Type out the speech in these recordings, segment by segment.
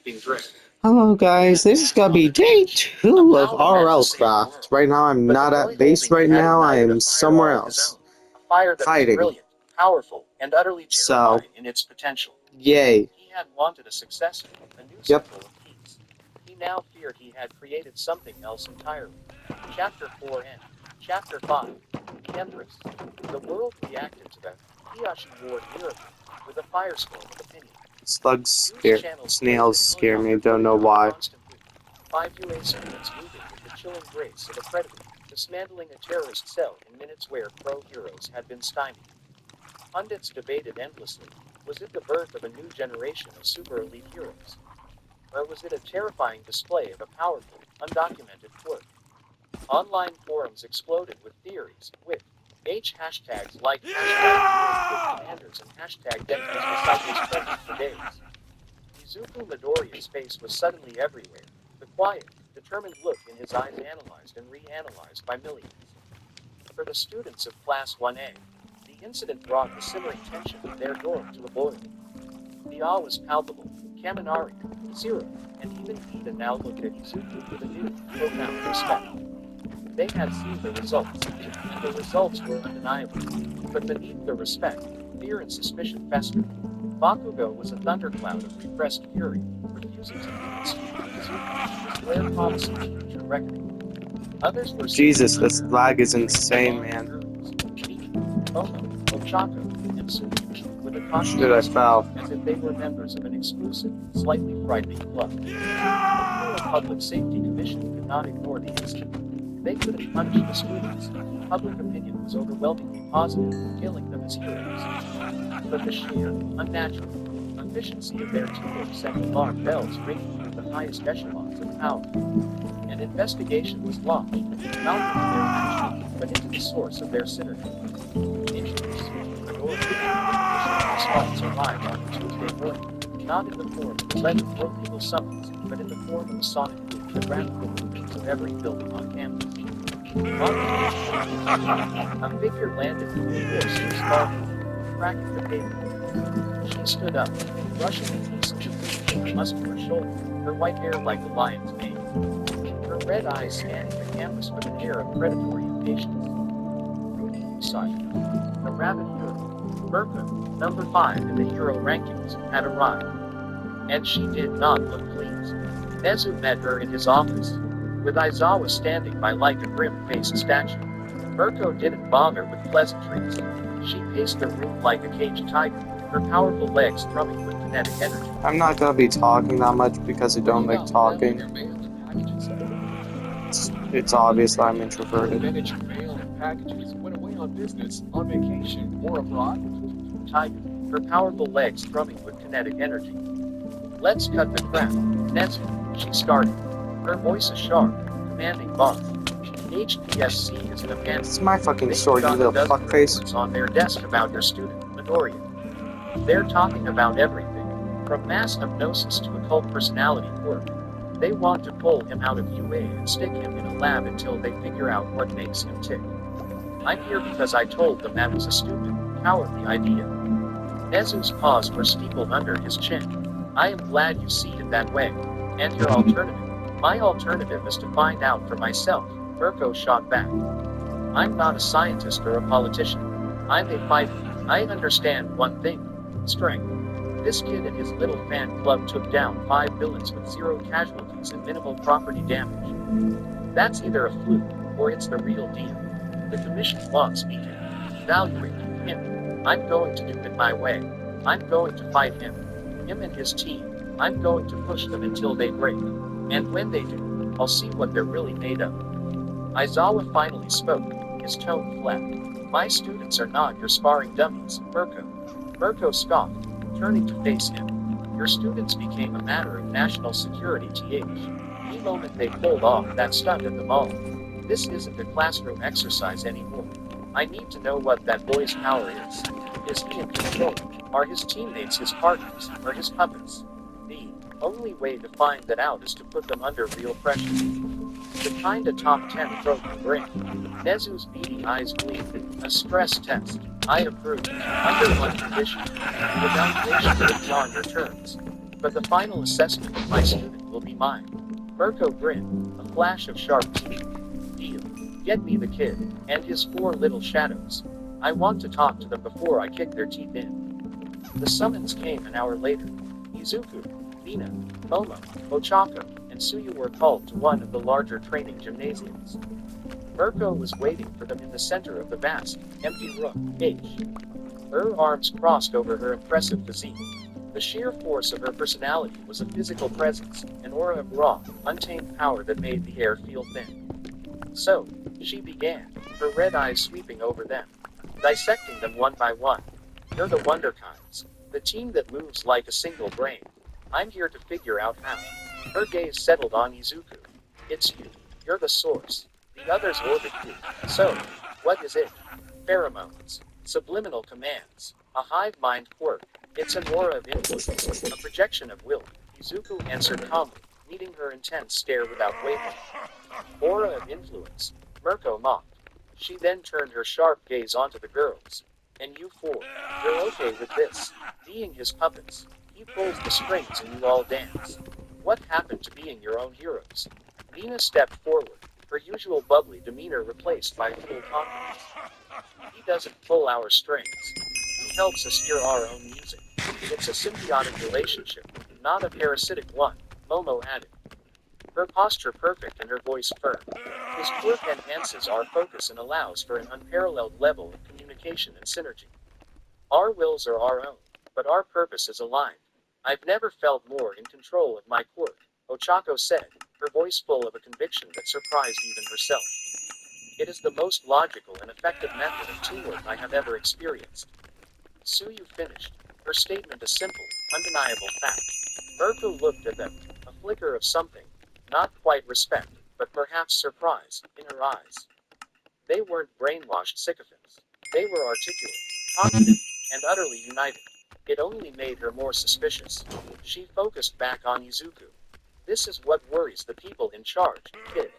sleeping drift. Hello guys, this is gonna be day 2 of RLCraft. Right now I'm But the not boy at base holding it right had now, I ignited a am fire somewhere all his else. own. A fire that was Fighting. brilliant, powerful, and utterly So, terrifying in its potential. yay. He had wanted a successor, a new Yep. symbol of peace. He now feared he had created something else entirely. Chapter 4 End. Chapter 5. The Empress. The world reacted to the Hiyashi War miracle with a firestorm of opinion. News channels snails blazed scare me, helicopter don't know footage of why. constant movement. 5 UA units moving with the chilling grace of a predator, dismantling a terrorist cell in minutes where pro-heroes had been stymied. Pundits debated endlessly. Was it the birth of a new generation of super elite heroes? Or was it a terrifying display of a powerful, undocumented quirk? Online forums exploded with theories, with hashtags like hashtag commanders and hashtag Denji's disciples trending for days. Izuku Midoriya's face was suddenly everywhere, the quiet, determined look in his eyes analyzed and reanalyzed by millions. For the students of Class 1A, the incident brought the simmering tension of their dorm to a boil. The awe was palpable. Kaminari, Zero, and even Ida now looked at Izuku with a new, profound respect. They had seen the results, and the results were undeniable. But beneath the respect, fear and suspicion festered. Bakugo was a thundercloud of repressed fury, refusing to even speak to Izuku, his glare promising future reckoning. Others were Jesus, this seeing lag is Izuku insane, along man. with Miki, Momo, Ochako, and Tsuyu, with a Shit, I conscious fell. as if they were members of an exclusive, slightly frightening club. The Federal Public Safety Commission could not ignore the incident. They couldn't punish the students. Public opinion was overwhelmingly positive, hailing them as heroes. But the sheer, unnatural efficiency of their teamwork sent alarm bells ringing through the highest echelons of power. An investigation was launched, not into their action, but into the source of their synergy. Engineers sweeping the door of the response arrived on Tuesday morning, not in the form of a letter or legal summons, but in the form of a sonic loop that ran through the rooms of every building on campus. On the a figure landed from the force in sparkle, cracking the pavement. She stood up, brushing a piece of debris from her muscular shoulder, her white hair like a lion's mane. Her red eyes scanning the campus with an air of predatory impatience. Rudy Usagi, a rabid hero, Burka, number 5 in the hero rankings, had arrived. And she did not look pleased. Nezu met her in his office, with Aizawa standing by like a grim-faced statue. Burko didn't bother with pleasantries. She paced the room like a caged tiger, her powerful legs thrumming with kinetic energy. I'm not gonna be talking that much because I don't like talking. It's obvious that I'm introverted. Manage mail and packages, went away on business, on vacation, or abroad. Tiger, her powerful legs thrumming with kinetic energy. Let's cut the crap, Nezu, she started. Her voice a sharp, commanding bark. HPSC is an abandoned. It's my fucking They've sword, you got a little dozen fuckface. reports on their desk about your student, Midoriya. They're talking about everything, from mass hypnosis to occult personality quirk. They want to pull him out of UA and stick him in a lab until they figure out what makes him tick. I'm here because I told them that was a stupid, cowardly idea. Nezu's paws were steepled under his chin. I am glad you see it that way. And your alternative? My alternative is to find out for myself, Burko shot back. I'm not a scientist or a politician. I'm a fighter. I understand one thing. Strength. This kid and his little fan club took down 5 villains with 0 casualties and minimal property damage. That's either a fluke, or it's the real deal. The commission wants me to evaluate him. I'm going to do it my way. I'm going to fight him. Him and his team. I'm going to push them until they break. And when they do, I'll see what they're really made of. Aizawa finally spoke, his tone flat. My students are not your sparring dummies, Burko. Burko scoffed, turning to face him. Your students became a matter of national security th. The moment they pulled off that stunt at the mall. This isn't a classroom exercise anymore. I need to know what that boy's power is. Is he in control? Are his teammates his partners, or his puppets? The only way to find that out is to put them under real pressure. The kinda top 10 pro can bring. Nezu's beady eyes gleamed. A stress test. I approve. Under one condition. The evaluation will be on your terms. but the final assessment of my student will be mine. Mirko grinned, a flash of sharp teeth. Deal. Get me the kid, and his 4 little shadows. I want to talk to them before I kick their teeth in. The summons came an hour later. Izuku, Mina, Momo, Ochako, and Suyu were called to one of the larger training gymnasiums. Mirko was waiting for them in the center of the vast, empty room. Her arms crossed over her impressive physique. The sheer force of her personality was a physical presence, an aura of raw, untamed power that made the air feel thin. So, she began, her red eyes sweeping over them, dissecting them one by one. You're the wonder kinds, the team that moves like a single brain. I'm here to figure out how. Her gaze settled on Izuku. It's you. You're the source. The others orbit you. So, what is it? Pheromones. Subliminal commands. A hive mind quirk. It's an aura of influence. A projection of will. Izuku answered calmly, meeting her intense stare without wavering. Aura of influence. Mirko mocked. She then turned her sharp gaze onto the girls. And you 4, you're okay with this. Being his puppets. He pulls the strings and you all dance. What happened to being your own heroes? Mina stepped forward, her usual bubbly demeanor replaced by full confidence. He doesn't pull our strings. He helps us hear our own music. It's a symbiotic relationship, not a parasitic one, Momo added. Her posture perfect and her voice firm. His quirk enhances our focus and allows for an unparalleled level of communication and synergy. Our wills are our own, but our purpose is aligned. I've never felt more in control of my quirk, Ochako said, her voice full of a conviction that surprised even herself. It is the most logical and effective method of teamwork I have ever experienced. Suyu finished, her statement a simple, undeniable fact. Mirko looked at them, a flicker of something, not quite respect, but perhaps surprise, in her eyes. They weren't brainwashed sycophants. They were articulate, confident, and utterly united. It only made her more suspicious. She focused back on Izuku. This is what worries the people in charge, kid.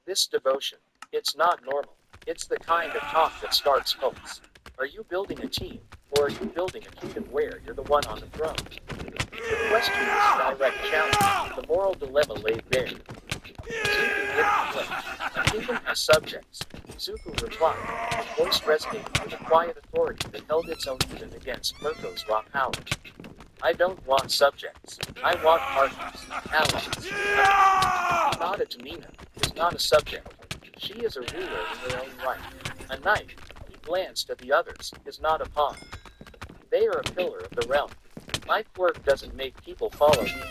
This devotion. It's not normal. It's the kind of talk that starts cults. Are you building a team, or are you building a kingdom where you're the one on the throne? The question was a direct challenge. The moral dilemma lay there. Izuku didn't flinch. A kingdom has subjects. Izuku replied, his voice resonating with a quiet authority that held its own even against Mirko's raw power. I don't want subjects. I want partners, allies. He nodded to Mina, who's not a subject. She is a ruler in her own right. A knight, he glanced at the others, is not a pawn. They are a pillar of the realm. My quirk doesn't make people follow me.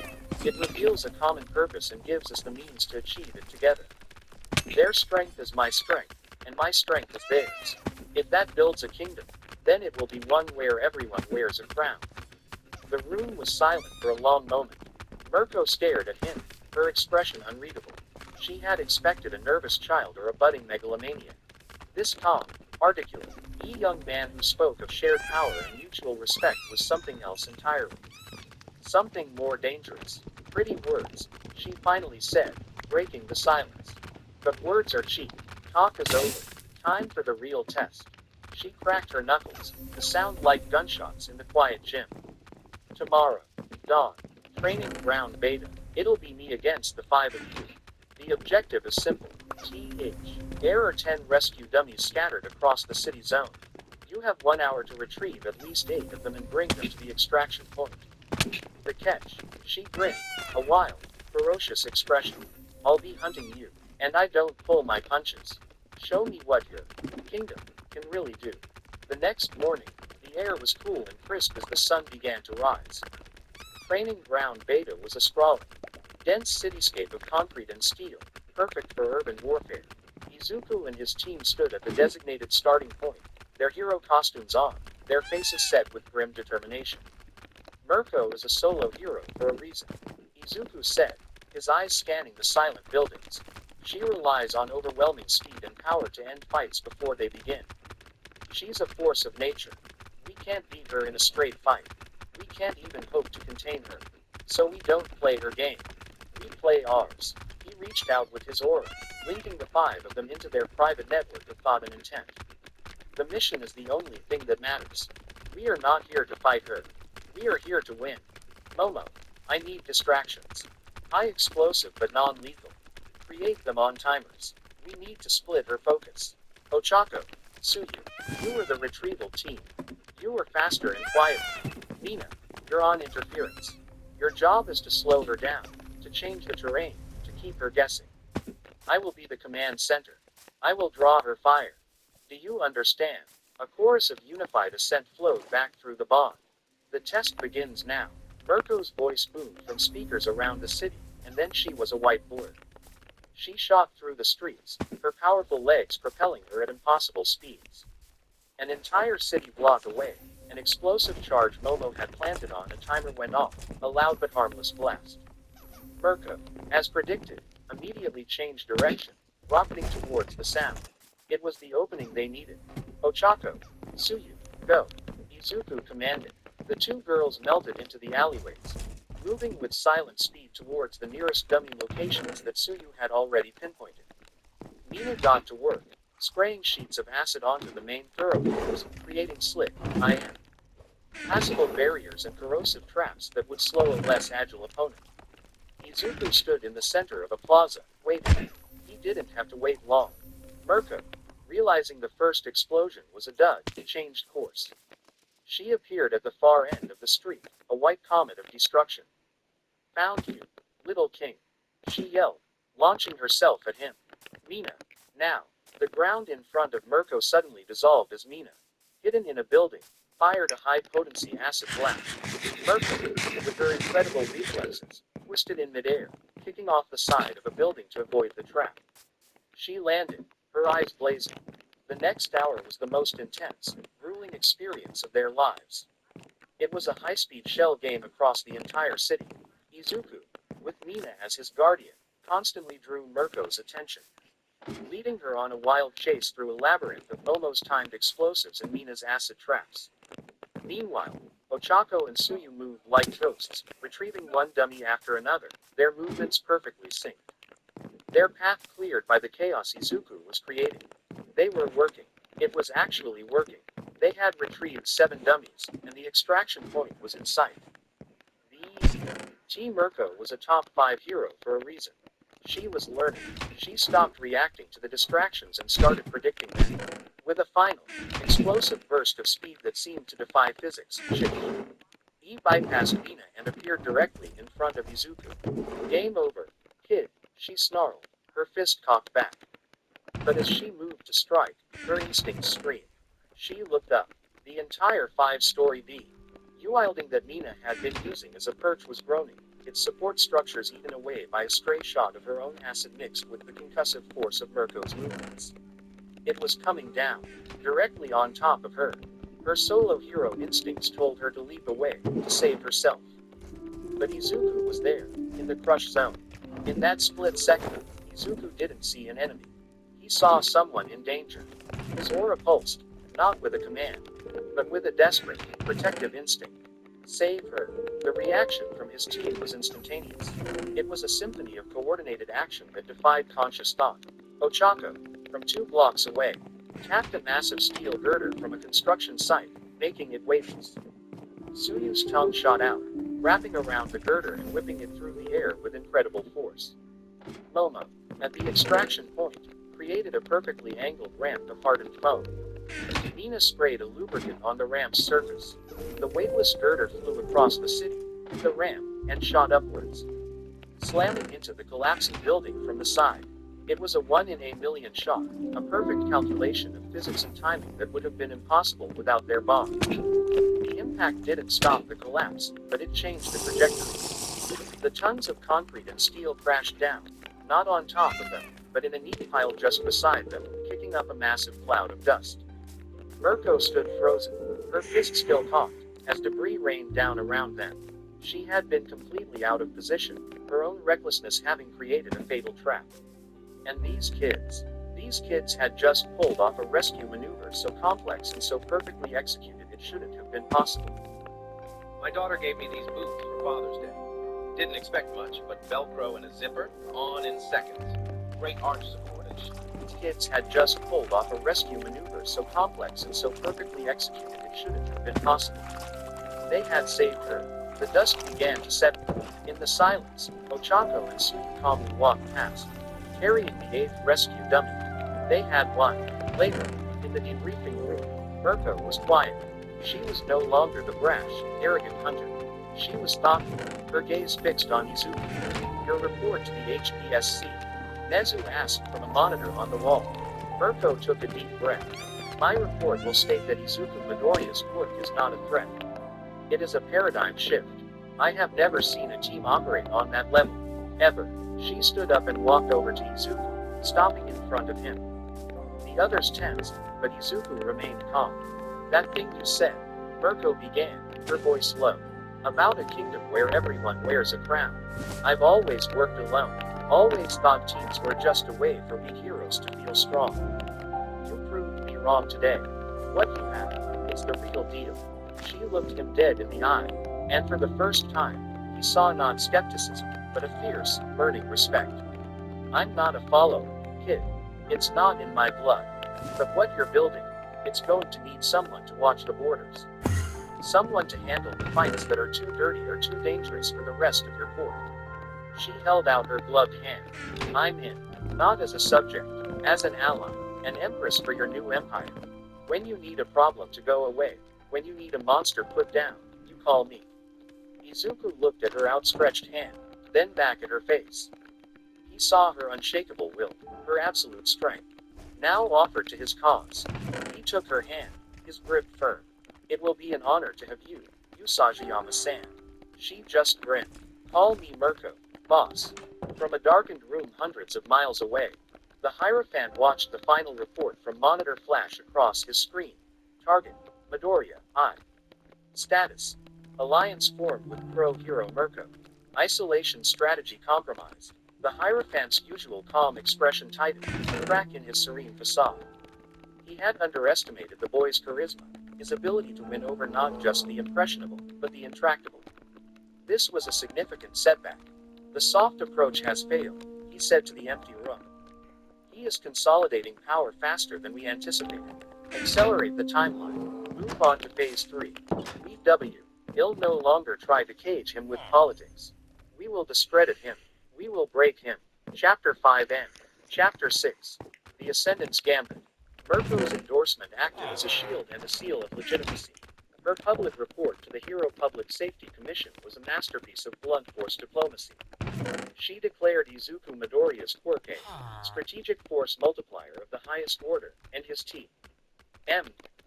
It reveals a common purpose and gives us the means to achieve it together. Their strength is my strength, and my strength is theirs. If that builds a kingdom, then it will be one where everyone wears a crown. The room was silent for a long moment. Mirko stared at him, her expression unreadable. She had expected a nervous child or a budding megalomaniac. This calm, articulate, young man who spoke of shared power and mutual respect was something else entirely. Something more dangerous. Pretty words, she finally said, breaking the silence. But words are cheap. Talk is over. Time for the real test. She cracked her knuckles, the sound like gunshots in the quiet gym. Tomorrow, dawn, training ground beta. It'll be me against the 5 of you. The objective is simple. There are 10 rescue dummies scattered across the city zone. You have 1 hour to retrieve at least 8 of them and bring them to the extraction point. The catch. She grinned, a wild, ferocious expression. I'll be hunting you, and I don't pull my punches. Show me what your kingdom can really do. The next morning, the air was cool and crisp as the sun began to rise. Training ground beta was a sprawling, dense cityscape of concrete and steel, perfect for urban warfare. Izuku and his team stood at the designated starting point, their hero costumes on, their faces set with grim determination. Mirko is a solo hero for a reason, Izuku said, his eyes scanning the silent buildings. She relies on overwhelming speed and power to end fights before they begin. She's a force of nature. We can't beat her in a straight fight. We can't even hope to contain her. So we don't play her game. We play ours. He reached out with his aura, linking the 5 of them into their private network of thought and intent. The mission is the only thing that matters. We are not here to fight her. We are here to win. Momo, I need distractions. High explosive but non-lethal. Create them on timers. We need to split her focus. Ochako, Suyu, you are the retrieval team. You are faster and quieter. Mina, you're on interference. Your job is to slow her down, to change the terrain, to keep her guessing. I will be the command center. I will draw her fire. Do you understand? A chorus of unified assent flowed back through the bond. The test begins now. Mirko's voice boomed from speakers around the city, and then she was a whiteboard. She shot through the streets, her powerful legs propelling her at impossible speeds. An entire city block away, an explosive charge Momo had planted on a timer went off, a loud but harmless blast. Mirko, as predicted, immediately changed direction, rocketing towards the sound. It was the opening they needed. Ochako, Suyu, go. Izuku commanded. The two girls melted into the alleyways, moving with silent speed towards the nearest dummy locations that Suyu had already pinpointed. Mina got to work, spraying sheets of acid onto the main thoroughfares, creating slick, passable barriers and corrosive traps that would slow a less agile opponent. Izuku stood in the center of a plaza, waiting. He didn't have to wait long. Mirko, realizing the first explosion was a dud, changed course. She appeared at the far end of the street, a white comet of destruction. Found you, little king, she yelled, launching herself at him. Mina, now. The ground in front of Mirko suddenly dissolved as Mina, hidden in a building, fired a high-potency acid blast. Mirko, with her incredible reflexes, twisted in midair, kicking off the side of a building to avoid the trap. She landed, her eyes blazing. The next hour was the most intense, grueling experience of their lives. It was a high-speed shell game across the entire city. Izuku, with Mina as his guardian, constantly drew Mirko's attention, leading her on a wild chase through a labyrinth of Momo's timed explosives and Mina's acid traps. Meanwhile, Ochako and Suyu moved like ghosts, retrieving one dummy after another, their movements perfectly synced. Their path cleared by the chaos Izuku was creating. They were working. It was actually working. They had retrieved 7 dummies, and the extraction point was in sight. Team Mirko was a top 5 hero for a reason. She was learning. She stopped reacting to the distractions and started predicting them. With a final, explosive burst of speed that seemed to defy physics, he bypassed Mina and appeared directly in front of Izuku. Game over, kid, she snarled, her fist cocked back. But as she moved to strike, her instincts screamed. She looked up. The entire 5-story building that Mina had been using as a perch was groaning, its support structures eaten away by a stray shot of her own acid mixed with the concussive force of Mirko's movements. It was coming down, directly on top of her. Her solo hero instincts told her to leap away, to save herself. But Izuku was there, in the crush zone. In that split second, Izuku didn't see an enemy. He saw someone in danger. His aura pulsed, not with a command, but with a desperate, protective instinct. Save her. The reaction from his team was instantaneous. It was a symphony of coordinated action that defied conscious thought. Ochako, from 2 blocks away, tapped a massive steel girder from a construction site, making it weightless. Suyu's tongue shot out, wrapping around the girder and whipping it through the air with incredible force. Momo, at the extraction point, created a perfectly angled ramp of hardened foam. Mina sprayed a lubricant on the ramp's surface. The weightless girder flew across the city, the ramp, and shot upwards, slamming into the collapsing building from the side. It was a 1 in a million shot, a perfect calculation of physics and timing that would have been impossible without their bomb. The impact didn't stop the collapse, but it changed the trajectory. The tons of concrete and steel crashed down, not on top of them, but in a neat pile just beside them, kicking up a massive cloud of dust. Mirko stood frozen, her fist still cocked, as debris rained down around them. She had been completely out of position, her own recklessness having created a fatal trap. And these kids had just pulled off a rescue maneuver so complex and so perfectly executed it shouldn't have been possible. My daughter gave me these boots for Father's Day. Didn't expect much, but Velcro and a zipper, on in seconds. Great arch support and These kids had just pulled off a rescue maneuver so complex and so perfectly executed it shouldn't have been possible. They had saved her. The dust began to settle. In the silence, Ochako and Suyu calmly walked past, carrying the 8th rescue dummy. They had one. Later, in the debriefing room, Mirko was quiet. She was no longer the brash, arrogant hunter. She was thoughtful, her gaze fixed on Izuku. Your report to the HPSC. Nezu asked from a monitor on the wall. Mirko took a deep breath. My report will state that Izuku Midoriya's quirk is not a threat. It is a paradigm shift. I have never seen a team operate on that level. Ever. She stood up and walked over to Izuku, stopping in front of him. The others tensed, but Izuku remained calm. That thing you said, Mirko began, her voice low. About a kingdom where everyone wears a crown. I've always worked alone. Always thought teams were just a way for weak heroes to feel strong. You proved me wrong today. What you have, it's the real deal. She looked him dead in the eye, and for the first time, he saw not skepticism, but a fierce, burning respect. I'm not a follower, kid. It's not in my blood. But what you're building, it's going to need someone to watch the borders. Someone to handle the fights that are too dirty or too dangerous for the rest of your court. She held out her gloved hand. I'm in. Not as a subject, as an ally, an empress for your new empire. When you need a problem to go away, when you need a monster put down, you call me. Izuku looked at her outstretched hand, then back at her face. He saw her unshakable will, her absolute strength, now offered to his cause. He took her hand, his grip firm. It will be an honor to have you, Usajiyama-san. She just grinned. Call me Mirko, boss. From a darkened room hundreds of miles away, the Hierophant watched the final report from monitor flash across his screen. Target, Midoriya, I. Status. Alliance formed with pro hero Mirko. Isolation strategy compromised. The Hierophant's usual calm expression tightened, a crack in his serene facade. He had underestimated the boy's charisma, his ability to win over not just the impressionable, but the intractable. This was a significant setback. The soft approach has failed, he said to the empty room. He is consolidating power faster than we anticipated. Accelerate the timeline. Move on to phase 3. He'll no longer try to cage him with politics. We will discredit him. We will break him. Chapter 5 End. Chapter 6. The Ascendant's Gambit. Mirko's endorsement acted as a shield and a seal of legitimacy. Her public report to the Hero Public Safety Commission was a masterpiece of blunt force diplomacy. She declared Izuku Midoriya's quirk a strategic force multiplier of the highest order, and his team,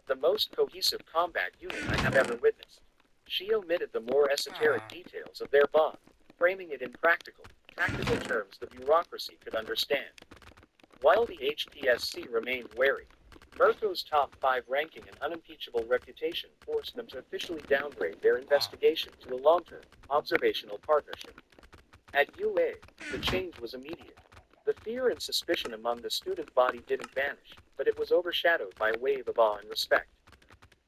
the most cohesive combat unit I have ever witnessed. She omitted the more esoteric details of their bond, framing it in practical, tactical terms the bureaucracy could understand. While the HPSC remained wary, Mirko's top 5 ranking and unimpeachable reputation forced them to officially downgrade their investigation to a long-term, observational partnership. At UA, the change was immediate. The fear and suspicion among the student body didn't vanish, but it was overshadowed by a wave of awe and respect.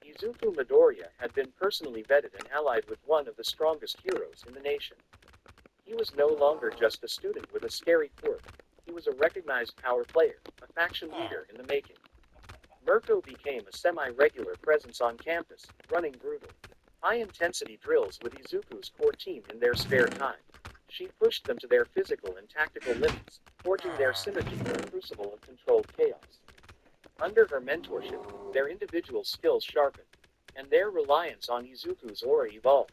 Izuku Midoriya had been personally vetted and allied with one of the strongest heroes in the nation. He was no longer just a student with a scary quirk. He was a recognized power player, a faction leader in the making. Mirko became a semi-regular presence on campus, running brutal, high-intensity drills with Izuku's core team in their spare time. She pushed them to their physical and tactical limits, forging their synergy in a crucible of controlled chaos. Under her mentorship, their individual skills sharpened, and their reliance on Izuku's aura evolved.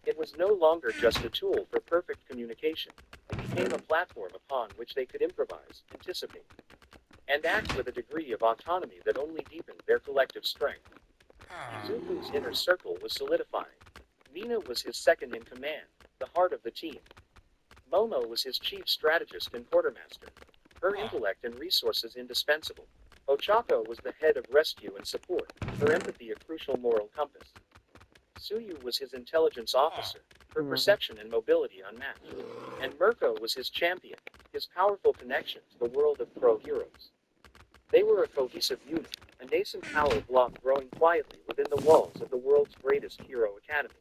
It was no longer just a tool for perfect communication. It became a platform upon which they could improvise, anticipate, and act with a degree of autonomy that only deepened their collective strength. Izuku's inner circle was solidifying. Mina was his second in command, the heart of the team. Momo was his chief strategist and quartermaster, her intellect and resources indispensable. Ochako was the head of rescue and support, her empathy a crucial moral compass. Suyu was his intelligence officer, her perception and mobility unmatched. And Mirko was his champion, his powerful connection to the world of pro heroes. They were a cohesive unit, a nascent power block growing quietly within the walls of the world's greatest hero academy.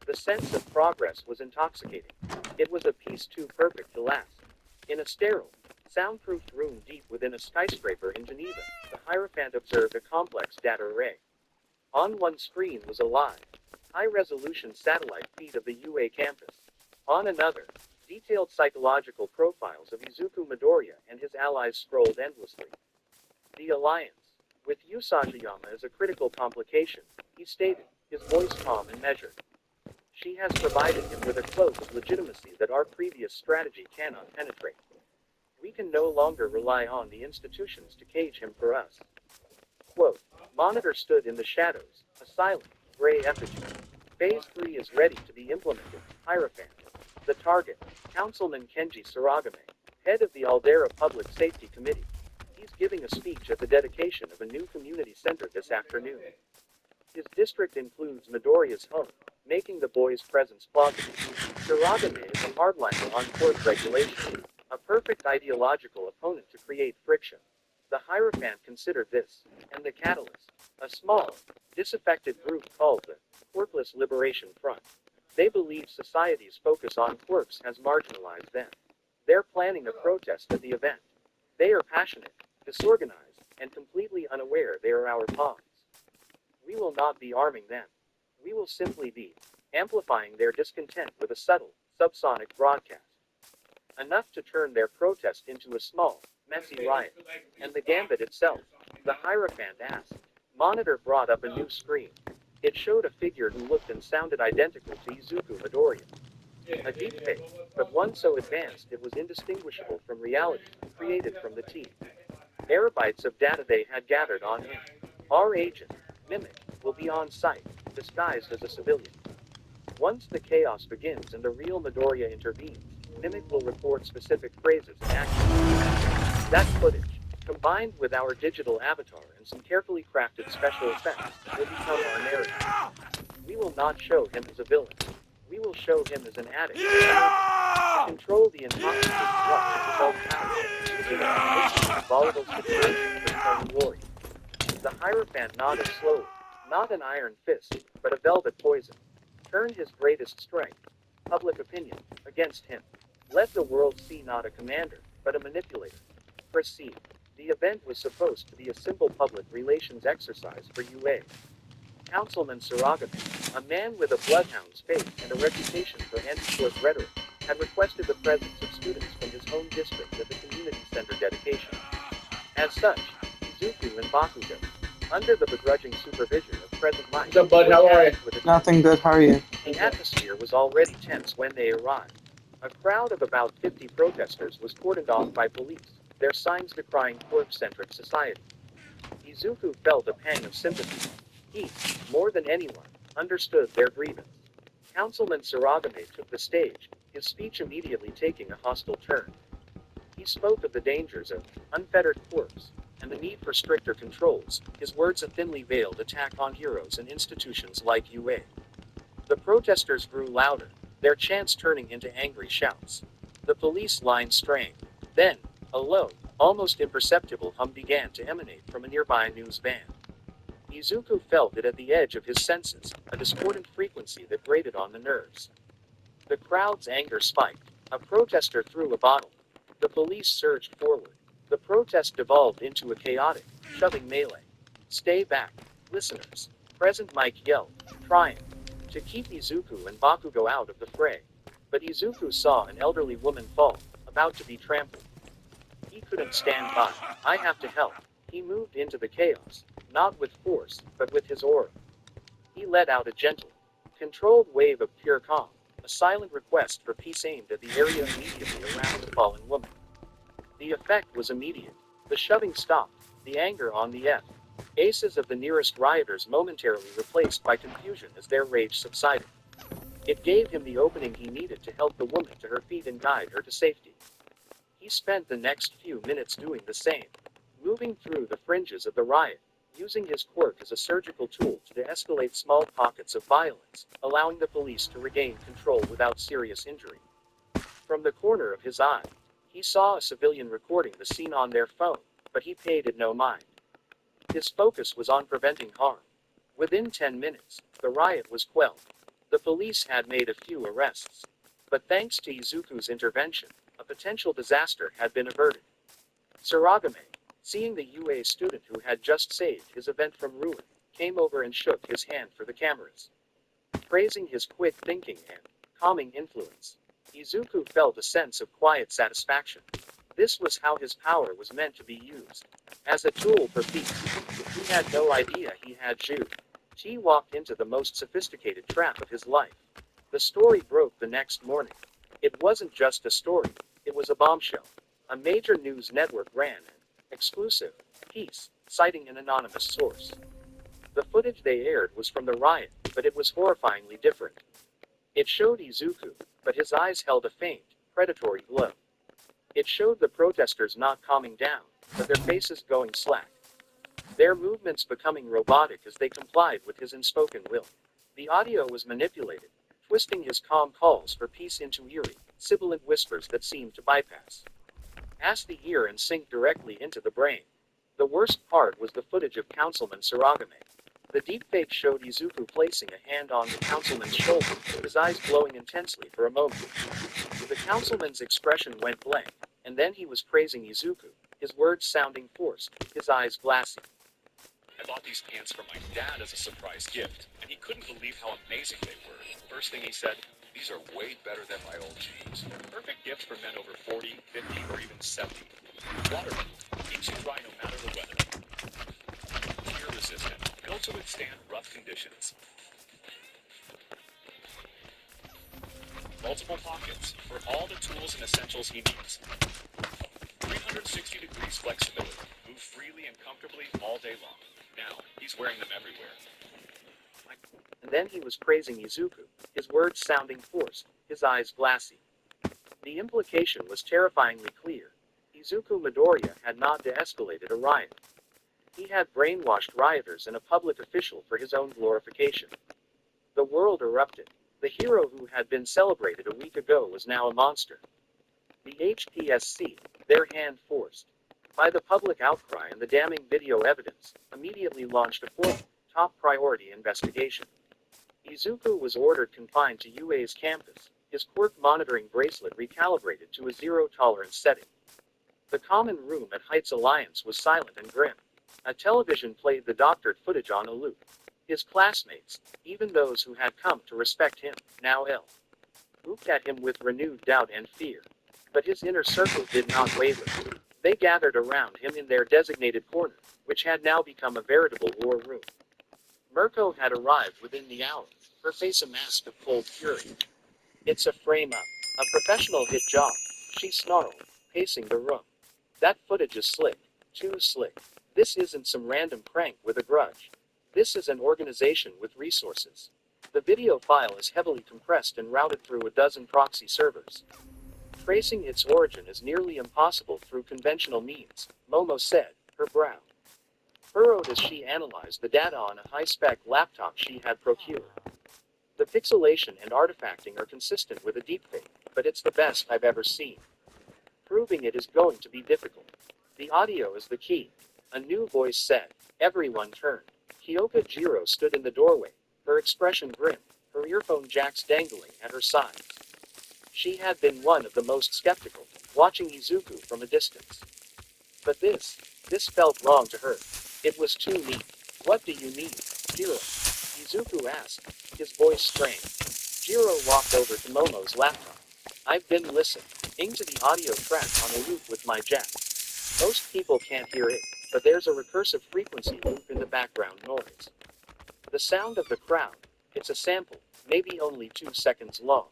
The sense of progress was intoxicating. It was a piece too perfect to last. In a sterile, soundproofed room deep within a skyscraper in Geneva, the Hierophant observed a complex data array. On one screen was a live, high-resolution satellite feed of the UA campus. On another, detailed psychological profiles of Izuku Midoriya and his allies scrolled endlessly. The alliance, with Usajiyama as a critical complication, he stated, his voice calm and measured. She has provided him with a cloak of legitimacy that our previous strategy cannot penetrate. We can no longer rely on the institutions to cage him for us. Quote, Monitor stood in the shadows, a silent, gray effigy. Phase 3 is ready to be implemented. Hierophant. The target, Councilman Kenji Saragame, head of the Aldera Public Safety Committee. He's giving a speech at the dedication of a new community center this afternoon. His district includes Midoriya's home, making the boy's presence plausible. Saragame is a hardliner on court regulation, a perfect ideological opponent to create friction. The Hierophant considered this, and the Catalyst, a small, disaffected group called the Quirkless Liberation Front. They believe society's focus on quirks has marginalized them. They're planning a protest at the event. They are passionate, disorganized, and completely unaware they are our pawns. We will not be arming them. We will simply be amplifying their discontent with a subtle, subsonic broadcast. Enough to turn their protest into a small, messy riot. And the gambit itself, the Hierophant asked. Monitor brought up a new screen. It showed a figure who looked and sounded identical to Izuku Midoriya. A deepfake, but one so advanced it was indistinguishable from reality, created from the team. Terabytes of data they had gathered on him. Our agent, Mimic, will be on site, disguised as a civilian. Once the chaos begins and the real Midoriya intervenes, Mimic will record specific phrases and actions. That footage, combined with our digital avatar and some carefully crafted special effects, will become our narrative. We will not show him as a villain. We will show him as an addict. To control the intoxicating rush of his own power, using a volatile situation for his own glory. The Hierophant nodded slowly, not an iron fist, but a velvet poison. Turn his greatest strength, public opinion, against him. Let the world see not a commander, but a manipulator. Proceed. The event was supposed to be a simple public relations exercise for UA. Councilman Saragame, a man with a bloodhound's face and a reputation for anti-court rhetoric, had requested the presence of students from his home district at the community center dedication. As such, Izuku and Bakugo, under the begrudging supervision of President Mike, What's up, bud? How are you? Nothing good, how are you? The atmosphere was already tense when they arrived. A crowd of about 50 protesters was cordoned off by police, their signs decrying quirk-centric society. Izuku felt a pang of sympathy. He, more than anyone, understood their grievance. Councilman Saragame took the stage, his speech immediately taking a hostile turn. He spoke of the dangers of unfettered quirks and the need for stricter controls, his words a thinly veiled attack on heroes and institutions like UA. The protesters grew louder, their chants turning into angry shouts. The police line strained. Then, a low, almost imperceptible hum began to emanate from a nearby news van. Izuku felt it at the edge of his senses, a discordant frequency that grated on the nerves. The crowd's anger spiked. A protester threw a bottle. The police surged forward. The protest devolved into a chaotic, shoving melee. Stay back, listeners. Present Mike yelled, trying to keep Izuku and Bakugo out of the fray. But Izuku saw an elderly woman fall, about to be trampled. He couldn't stand by. I have to help. He moved into the chaos, not with force, but with his aura. He let out a gentle, controlled wave of pure calm, a silent request for peace aimed at the area immediately around the fallen woman. The effect was immediate. The shoving stopped, the anger on the faces of the nearest rioters momentarily replaced by confusion as their rage subsided. It gave him the opening he needed to help the woman to her feet and guide her to safety. He spent the next few minutes doing the same, moving through the fringes of the riot, using his quirk as a surgical tool to de-escalate small pockets of violence, allowing the police to regain control without serious injury. From the corner of his eye, he saw a civilian recording the scene on their phone, but he paid it no mind. His focus was on preventing harm. Within 10 minutes, the riot was quelled. The police had made a few arrests. But thanks to Izuku's intervention, a potential disaster had been averted. Saragame, seeing the UA student who had just saved his event from ruin, came over and shook his hand for the cameras, praising his quick thinking and calming influence. Izuku felt a sense of quiet satisfaction. This was how his power was meant to be used. As a tool for peace. He had no idea he had Zhu. He walked into the most sophisticated trap of his life. The story broke the next morning. It wasn't just a story, it was a bombshell. A major news network ran an exclusive piece, citing an anonymous source. The footage they aired was from the riot, but it was horrifyingly different. It showed Izuku, but his eyes held a faint, predatory glow. It showed the protesters not calming down, but their faces going slack. Their movements becoming robotic as they complied with his unspoken will. The audio was manipulated, twisting his calm calls for peace into eerie, sibilant whispers that seemed to bypass the ear and sink directly into the brain. The worst part was the footage of Councilman Saragame. The deepfake showed Izuku placing a hand on the councilman's shoulder, his eyes glowing intensely for a moment. The councilman's expression went blank, and then he was praising Izuku, his words sounding forced, his eyes glassy. I bought these pants for my dad as a surprise gift, and he couldn't believe how amazing they were. First thing he said, these are way better than my old jeans. Perfect gifts for men over 40, 50, or even 70. Waterproof, keeps you dry no matter the weather. Tear resistant, built to withstand rough conditions. Multiple pockets for all the tools and essentials he needs. 360 degrees flexibility, move freely and comfortably all day long. Now, he's wearing them everywhere. And then he was praising Izuku, his words sounding forced, his eyes glassy. The implication was terrifyingly clear. Izuku Midoriya had not de-escalated a riot. He had brainwashed rioters and a public official for his own glorification. The world erupted. The hero who had been celebrated a week ago was now a monster. The HPSC, their hand forced by the public outcry and the damning video evidence, immediately launched a fourth, top priority investigation. Izuku was ordered confined to UA's campus, his quirk monitoring bracelet recalibrated to a zero-tolerance setting. The common room at Heights Alliance was silent and grim. A television played the doctored footage on a loop. His classmates, even those who had come to respect him, now looked at him with renewed doubt and fear. But his inner circle did not waver. They gathered around him in their designated corner, which had now become a veritable war room. Mirko had arrived within the hour, her face a mask of cold fury. It's a frame-up. A professional hit job, she snarled, pacing the room. That footage is slick. Too slick. This isn't some random prank with a grudge. This is an organization with resources. The video file is heavily compressed and routed through a dozen proxy servers. Tracing its origin is nearly impossible through conventional means, Momo said, her brow furrowed as she analyzed the data on a high-spec laptop she had procured. The pixelation and artifacting are consistent with a deepfake, but it's the best I've ever seen. Proving it is going to be difficult. The audio is the key, a new voice said. Everyone turned. Kyoka Jiro stood in the doorway, her expression grim, her earphone jacks dangling at her sides. She had been one of the most skeptical, watching Izuku from a distance. But this felt wrong to her. It was too neat. What do you need, Jiro? Izuku asked, his voice strained. Jiro walked over to Momo's laptop. I've been listening to the audio track on a loop with my jacks. Most people can't hear it, but there's a recursive frequency loop in the background noise. The sound of the crowd, it's a sample, maybe only 2 seconds long.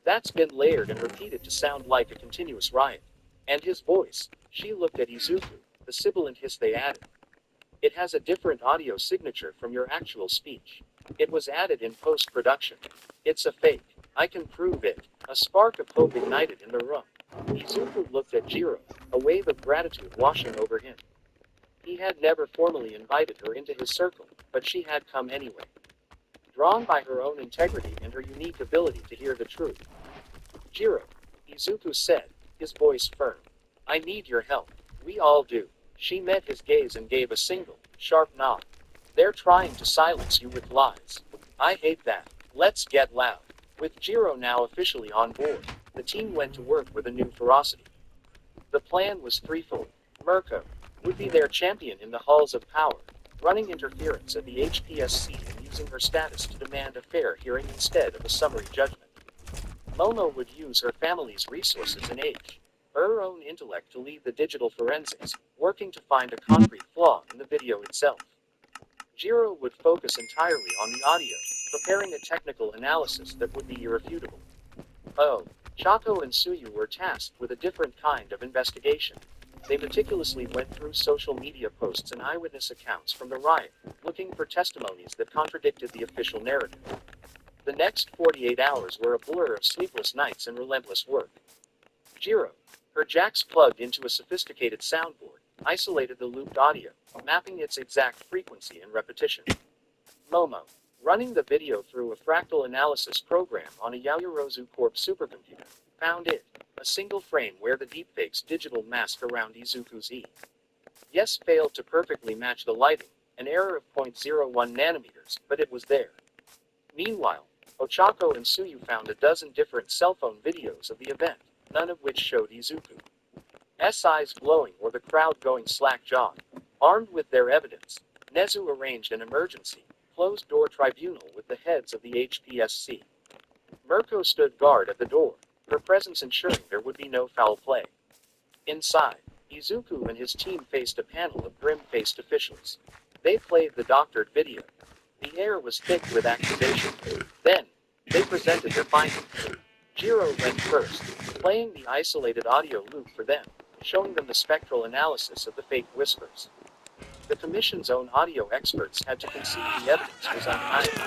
That's been layered and repeated to sound like a continuous riot. And his voice, she looked at Izuku, the sibilant hiss they added. It has a different audio signature from your actual speech. It was added in post-production. It's a fake. I can prove it. A spark of hope ignited in the room. Izuku looked at Jiro, a wave of gratitude washing over him. He had never formally invited her into his circle, but she had come anyway. Drawn by her own integrity and her unique ability to hear the truth. Jiro, Izuku said, his voice firm. I need your help. We all do. She met his gaze and gave a single, sharp nod. They're trying to silence you with lies. I hate that. Let's get loud. With Jiro now officially on board, the team went to work with a new ferocity. The plan was threefold. Mirko would be their champion in the halls of power, running interference at the HPSC and using her status to demand a fair hearing instead of a summary judgment. Momo would use her family's resources and her own intellect to lead the digital forensics, working to find a concrete flaw in the video itself. Jiro would focus entirely on the audio, preparing a technical analysis that would be irrefutable. Oh, Chaco and Suyu were tasked with a different kind of investigation. They meticulously went through social media posts and eyewitness accounts from the riot, looking for testimonies that contradicted the official narrative. The next 48 hours were a blur of sleepless nights and relentless work. Jiro, her jacks plugged into a sophisticated soundboard, isolated the looped audio, mapping its exact frequency and repetition. Momo, running the video through a fractal analysis program on a Yaoyorozu Corp supercomputer, found it, a single frame where the deepfake's digital mask around Izuku's Yes failed to perfectly match the lighting, an error of 0.01 nanometers, but it was there. Meanwhile, Ochako and Suyu found a dozen different cell phone videos of the event, none of which showed Izuku's eyes glowing or the crowd going slack-jawed. Armed with their evidence, Nezu arranged an emergency, closed-door tribunal with the heads of the HPSC. Mirko stood guard at the door, her presence ensuring there would be no foul play. Inside, Izuku and his team faced a panel of grim-faced officials. They played the doctored video. The air was thick with accusation. Then, they presented their findings. Jiro went first, playing the isolated audio loop for them, showing them the spectral analysis of the fake whispers. The commission's own audio experts had to concede the evidence was undeniable.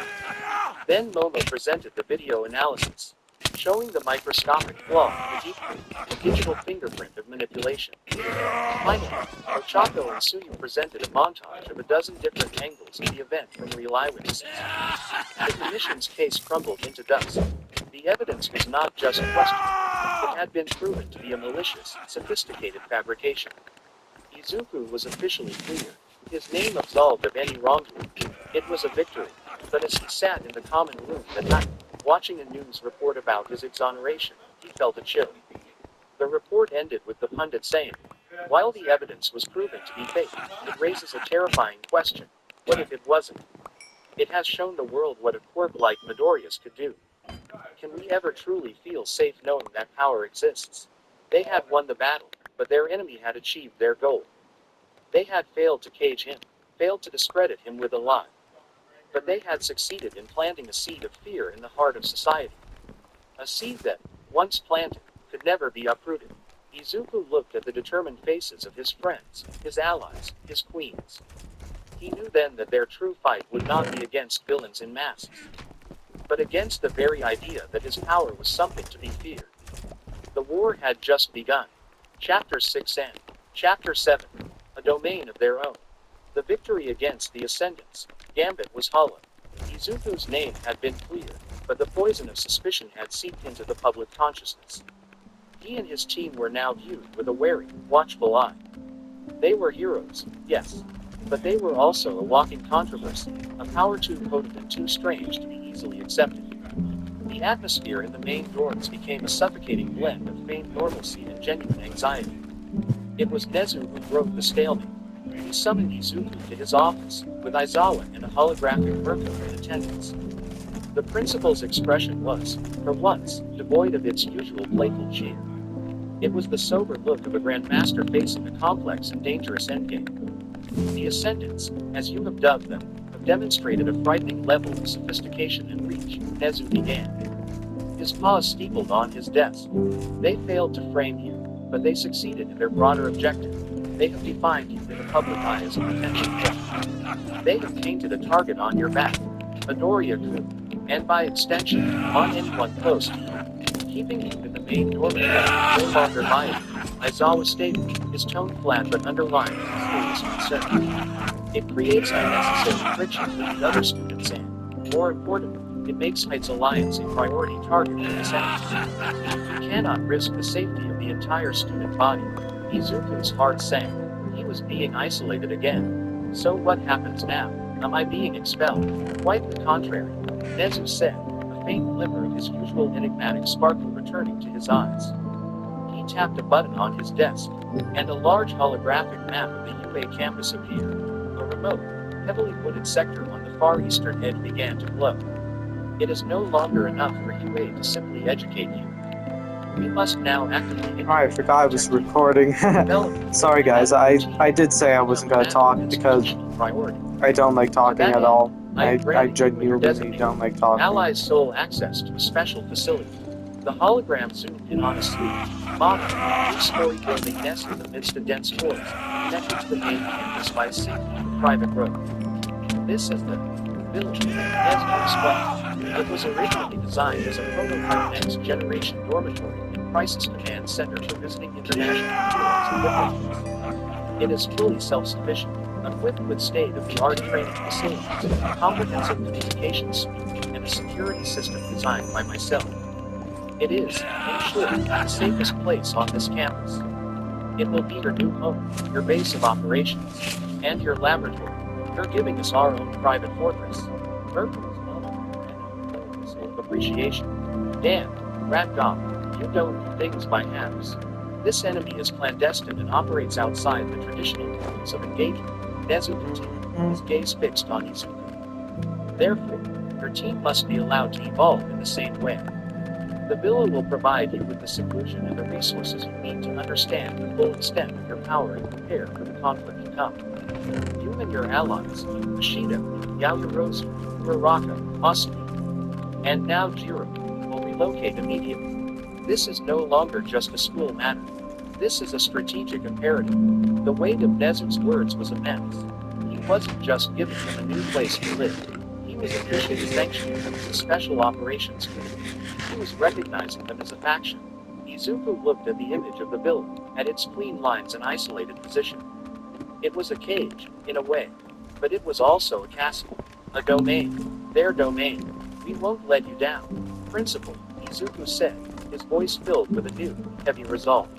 Then Momo presented the video analysis, showing the microscopic flaw in the deepfake, the digital fingerprint of manipulation. Finally, Ochako and Suyu presented a montage of a dozen different angles of the event from real eyewitnesses. The commission's case crumbled into dust. The evidence was not just questioned, it had been proven to be a malicious, sophisticated fabrication. Izuku was officially clear, his name absolved of any wrongdoing. It was a victory, but as he sat in the common room that night, watching a news report about his exoneration, he felt a chill. The report ended with the pundit saying, "While the evidence was proven to be fake, it raises a terrifying question. What if it wasn't? It has shown the world what a corp like Midoriya's could do. Can we ever truly feel safe knowing that power exists?" They had won the battle, but their enemy had achieved their goal. They had failed to cage him, failed to discredit him with a lie. But they had succeeded in planting a seed of fear in the heart of society. A seed that, once planted, could never be uprooted. Izuku looked at the determined faces of his friends, his allies, his queens. He knew then that their true fight would not be against villains in masks, but against the very idea that his power was something to be feared. The war had just begun. Chapter 6 and Chapter 7, a domain of their own. The victory against the Ascendants, Gambit, was hollow. Izuku's name had been clear, but the poison of suspicion had seeped into the public consciousness. He and his team were now viewed with a wary, watchful eye. They were heroes, yes, but they were also a walking controversy, a power too potent and too strange to be easily accepted. The atmosphere in the main dorms became a suffocating blend of feigned normalcy and genuine anxiety. It was Nezu who broke the stalemate. He summoned Izuku to his office, with Aizawa and a holographic Mirko in attendance. The principal's expression was, for once, devoid of its usual playful cheer. It was the sober look of a grandmaster facing a complex and dangerous endgame. The Ascendants, as you have dubbed them, have demonstrated a frightening level of sophistication and reach, Nezu began. His paws steepled on his desk. They failed to frame you, but they succeeded in their broader objective. They have defined you in the public eye as a potential threat. They have painted a target on your back, Midoriya-kun, and by extension, on anyone close to you. Keeping you in the main dormant no longer viable, Aizawa stated, his tone flat but underlined his serious concern. It creates unnecessary friction with the other students and, more importantly, it makes Heights Alliance a priority target for this act. You cannot risk the safety of the entire student body. Izuku's heart sank. He was being isolated again. So what happens now? Am I being expelled? Quite the contrary, Nezu said, a faint glimmer of his usual enigmatic sparkle returning to his eyes. He tapped a button on his desk, and a large holographic map of the UA campus appeared. A remote, heavily wooded sector on the far eastern edge began to glow. It is no longer enough for you UA to simply educate you. We must now actively Oh, I forgot I was recording. Sorry guys, I did say I wasn't gonna talk because I don't like talking at all. I genuinely don't like talking. Allies' sole access to a special facility. The hologram zoomed in on a sleek, modern, three-story building nestled amidst a dense forest, connected to the main campus by a single private road. This is the village of Nesmond Square. It was originally designed as a prototype next-generation dormitory and crisis command center for visiting international tourists. It is fully self-sufficient, equipped with state-of-the-art training facilities, comprehensive communications suite, and a security system designed by myself. It is, in short, the safest place on this campus. It will be your new home, your base of operations, and your laboratory. You're giving us our own private fortress. Mercury's motto, appreciation. Damn, Ratgom, you don't do things by halves. This enemy is clandestine and operates outside the traditional rules of engagement. Nezuko is gaze fixed on Izuku. Therefore, your team must be allowed to evolve in the same way. The villa will provide you with the seclusion and the resources you need to understand the full extent of your power and prepare for the conflict to come. You and your allies, Kushida, Yaoyorozu, Muraka, Asuki, and now Jiro, will relocate immediately. This is no longer just a school matter. This is a strategic imperative. The weight of Nezu's words was immense. He wasn't just giving them a new place to live. He was officially sanctioning them as a special operations unit. He was recognizing them as a faction. Izuku looked at the image of the villa, at its clean lines and isolated position. It was a cage, in a way, but it was also a castle, a domain, their domain. We won't let you down. Principal, Izuku said, his voice filled with a new, heavy resolve.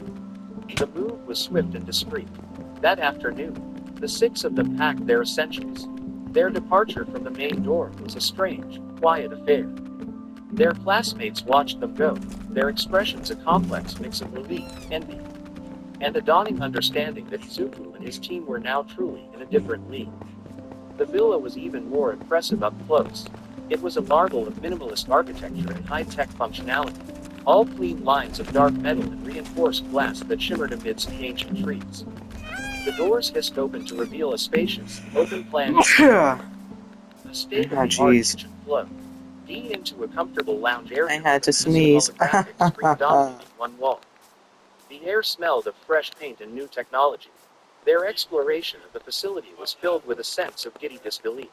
The move was swift and discreet. That afternoon, the six of them packed their essentials. Their departure from the main door was a strange, quiet affair. Their classmates watched them go, their expressions a complex mix of relief, envy, and a dawning understanding that Izuku and his team were now truly in a different league. The villa was even more impressive up close. It was a marvel of minimalist architecture and high-tech functionality, all clean lines of dark metal and reinforced glass that shimmered amidst the ancient trees. The doors hissed open to reveal a spacious, open-plan a state-of-the-art kitchen flow, D into a comfortable lounge area. I had to sneeze. Dominating one wall. The air smelled of fresh paint and new technology. Their exploration of the facility was filled with a sense of giddy disbelief.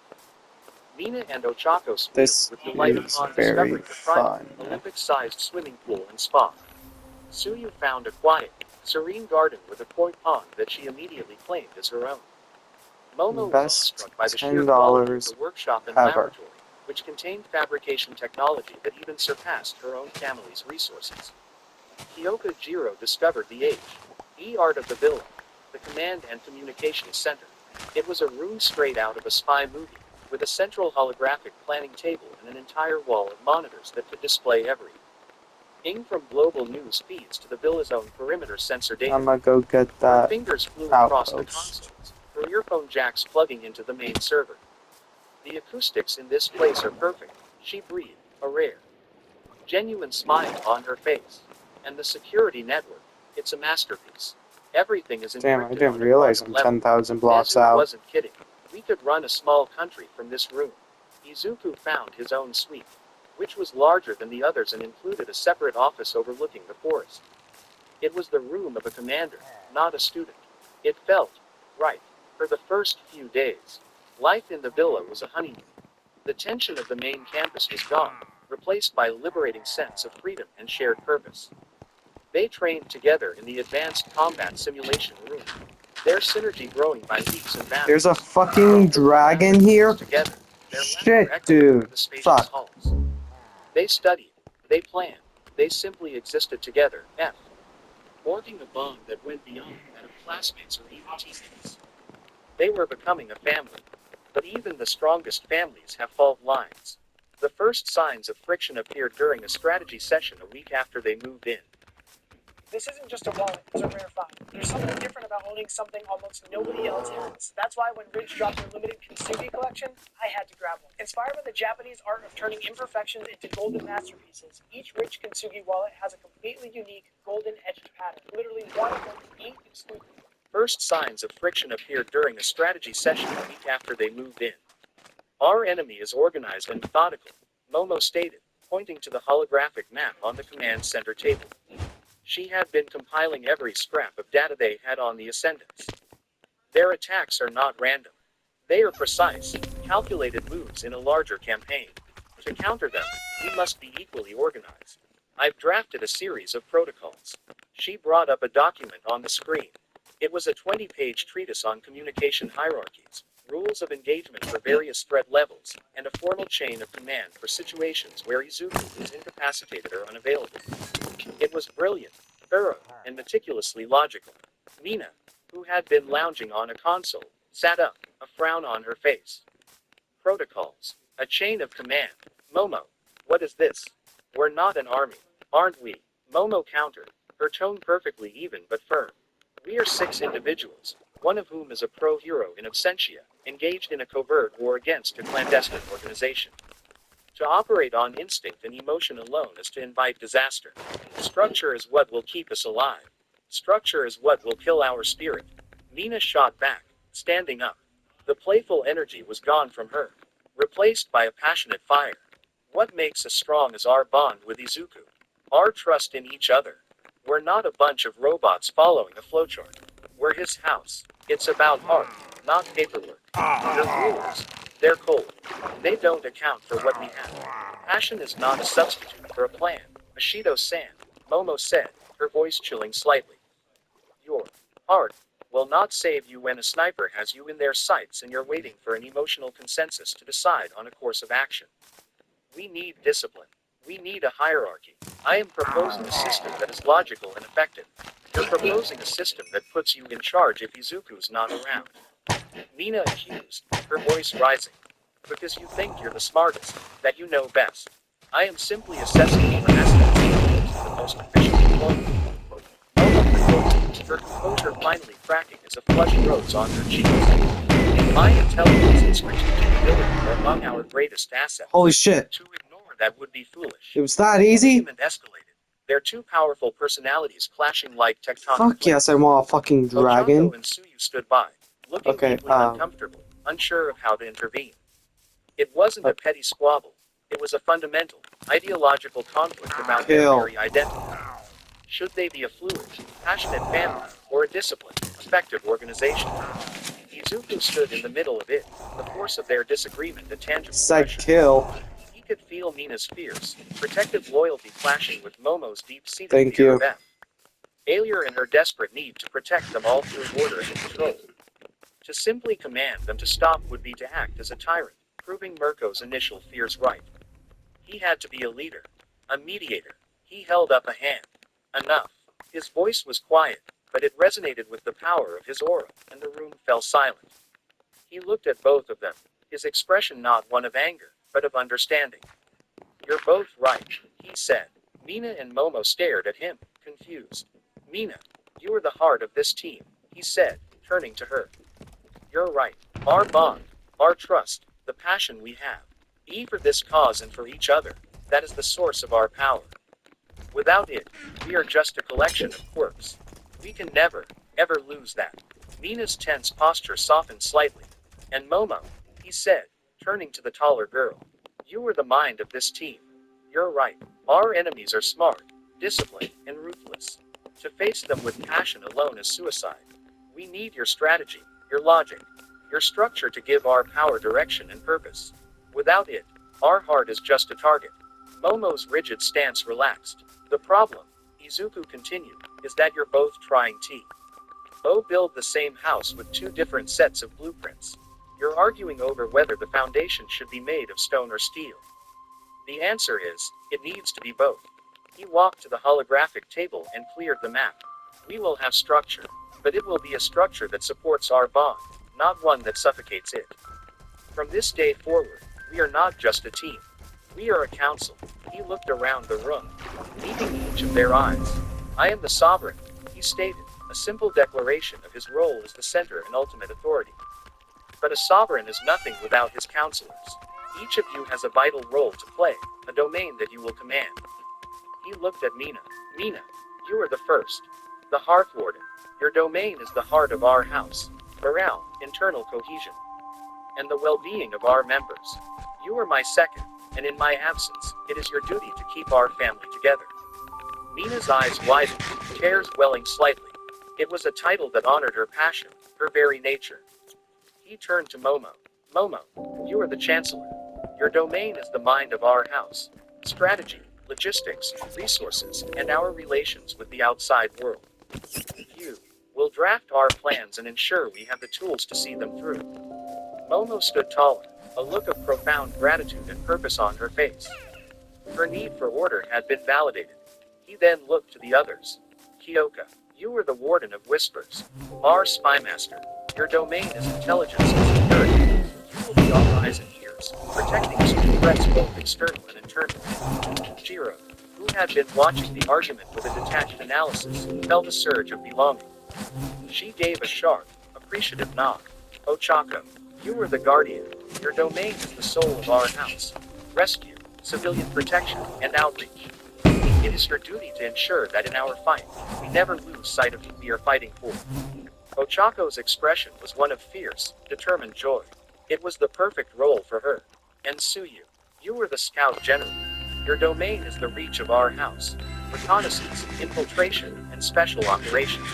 Mina and Ochako This with delight is upon very discovering the private, fun. Olympic-sized swimming pool and spa. Suyu found a quiet, serene garden with a koi pond that she immediately claimed as her own. Momo was Best awestruck by the sheer quality of $10 the workshop and ever. laboratory, which contained fabrication technology that even surpassed her own family's resources. Kyoka Jiro discovered the art of the villa, the command and communications center. It was a room straight out of a spy movie, with a central holographic planning table and an entire wall of monitors that could display every ping from global news feeds to the villa's own perimeter sensor data. I'm gonna go get Her that fingers flew across the outpost. consoles, her earphone jacks plugging into the main server. The acoustics in this place are perfect, she breathed, a rare, genuine smile on her face. And the security network, it's a masterpiece. Everything is Damn, I encrypted didn't on a realize quantum I'm level. 10,000 blocks Nezu out. wasn't kidding. We could run a small country from this room. Izuku found his own suite, which was larger than the others and included a separate office overlooking the forest. It was the room of a commander, not a student. It felt right. For the first few days, life in the villa was a honeymoon. The tension of the main campus was gone, replaced by a liberating sense of freedom and shared purpose. They trained together in the advanced combat simulation room, their synergy growing by leaps and bounds. There's a fucking dragon here? Together, their Shit, laughter echoed dude. the spacious Fuck. halls. They studied, they planned, they simply existed together, forging a bond that went beyond that of classmates or even teammates. They were becoming a family. But even the strongest families have fault lines. The first signs of friction appeared during a strategy session a week after they moved in. this isn't just a wallet, it's a rare find. There's something different about owning something almost nobody else has. That's why when Ridge dropped their limited Kintsugi collection, I had to grab one. Inspired by the Japanese art of turning imperfections into golden masterpieces, each Ridge Kintsugi wallet has a completely unique golden etched pattern. Literally one of only 8 exclusive. First signs of friction appeared during a strategy session a week after they moved in. Our enemy is organized and methodical, Momo stated, pointing to the holographic map on the command center table. She had been compiling every scrap of data they had on the Ascendants. Their attacks are not random. They are precise, calculated moves in a larger campaign. To counter them, we must be equally organized. I've drafted a series of protocols. She brought up a document on the screen. It was a 20-page treatise on communication hierarchies, rules of engagement for various threat levels, and a formal chain of command for situations where Izuku is incapacitated or unavailable. It was brilliant, thorough, and meticulously logical. Mina, who had been lounging on a console, sat up, a frown on her face. Protocols. A chain of command. Momo, what is this? We're not an army, aren't we? Momo countered, her tone perfectly even but firm. We are 6 individuals, one of whom is a pro-hero in absentia, engaged in a covert war against a clandestine organization. To operate on instinct and emotion alone is to invite disaster. Structure is what will keep us alive. Structure is what will kill our spirit. Mina shot back, standing up. The playful energy was gone from her, replaced by a passionate fire. What makes us strong is our bond with Izuku. Our trust in each other. We're not a bunch of robots following a flowchart. We're his house. It's about art, not paperwork. The rules, they're cold. They don't account for what we have. Passion is not a substitute for a plan, Ashido-san, Momo said, her voice chilling slightly. Your heart will not save you when a sniper has you in their sights and you're waiting for an emotional consensus to decide on a course of action. We need discipline. We need a hierarchy. I am proposing a system that is logical and effective. You're proposing a system that puts you in charge if Izuku's not around. Mina accused, her voice rising. Because you think you're the smartest, that you know best. I am simply assessing your aspects of the most efficient deployment. Her composure finally cracking as a flush rose on her cheeks. My intelligence and strategic ability are among our greatest assets. Holy shit. To ignore that would be foolish. It was that easy? The argument escalated. Their 2 powerful personalities clashing like tectonic Fuck plates. yes, I want a fucking dragon. Ochako and Tsuyu stood by, looking deeply uncomfortable, unsure of how to intervene. It wasn't a petty squabble. It was a fundamental, ideological conflict about their very identity. Should they be a fluid, passionate family, or a disciplined, effective organization? Izuku stood in the middle of it, the force of their disagreement a tangible Said pressure. kill. He could feel Mina's fierce, protective loyalty clashing with Momo's deep-seated Thank fear you. of them. Aelier and her desperate need to protect them all through order and control. To simply command them to stop would be to act as a tyrant, proving Mirko's initial fears right. He had to be a leader, a mediator. He held up a hand. Enough. His voice was quiet, but it resonated with the power of his aura, and the room fell silent. He looked at both of them, his expression not one of anger, but of understanding. You're both right, he said. Mina and Momo stared at him, confused. Mina, you are the heart of this team, he said, turning to her. You're right. Our bond, our trust, the passion we have. Be for this cause and for each other. That is the source of our power. Without it, we are just a collection of quirks. We can never, ever lose that. Mina's tense posture softened slightly. And Momo, he said, turning to the taller girl. You are the mind of this team. You're right. Our enemies are smart, disciplined, and ruthless. To face them with passion alone is suicide. We need your strategy, your logic, your structure to give our power direction and purpose. Without it, our heart is just a target. Momo's rigid stance relaxed. The problem, Izuku continued, is that you're both trying to build the same house with 2 different sets of blueprints. You're arguing over whether the foundation should be made of stone or steel. The answer is, it needs to be both. He walked to the holographic table and cleared the map. We will have structure, but it will be a structure that supports our bond, not one that suffocates it. From this day forward, we are not just a team. We are a council. He looked around the room, meeting each of their eyes. I am the sovereign, he stated, a simple declaration of his role as the center and ultimate authority. But a sovereign is nothing without his counselors. Each of you has a vital role to play, a domain that you will command. He looked at Mina. Mina, you are the first. The Hearth Warden. Your domain is the heart of our house. Morale, internal cohesion, and the well-being of our members. You are my second, and in my absence, it is your duty to keep our family together. Mina's eyes widened, tears welling slightly. It was a title that honored her passion, her very nature. He turned to Momo. Momo, you are the Chancellor. Your domain is the mind of our house. Strategy, logistics, resources, and our relations with the outside world. You will draft our plans and ensure we have the tools to see them through. Momo stood taller, a look of profound gratitude and purpose on her face. Her need for order had been validated. He then looked to the others. Kyoka, you were the Warden of Whispers. Our Spymaster, your domain is intelligence and security. You will be our eyes and ears, protecting us from threats both external and internal. Jiro, who had been watching the argument with a detached analysis, felt a surge of belonging. She gave a sharp, appreciative nod. Ochako, you were the Guardian. Your domain is the soul of our house. Rescue, civilian protection, and outreach. It is your duty to ensure that in our fight, we never lose sight of who we are fighting for. Ochako's expression was one of fierce, determined joy. It was the perfect role for her. And Suyu, you were the Scout General. Your domain is the reach of our house. Reconnaissance, infiltration, and special operations.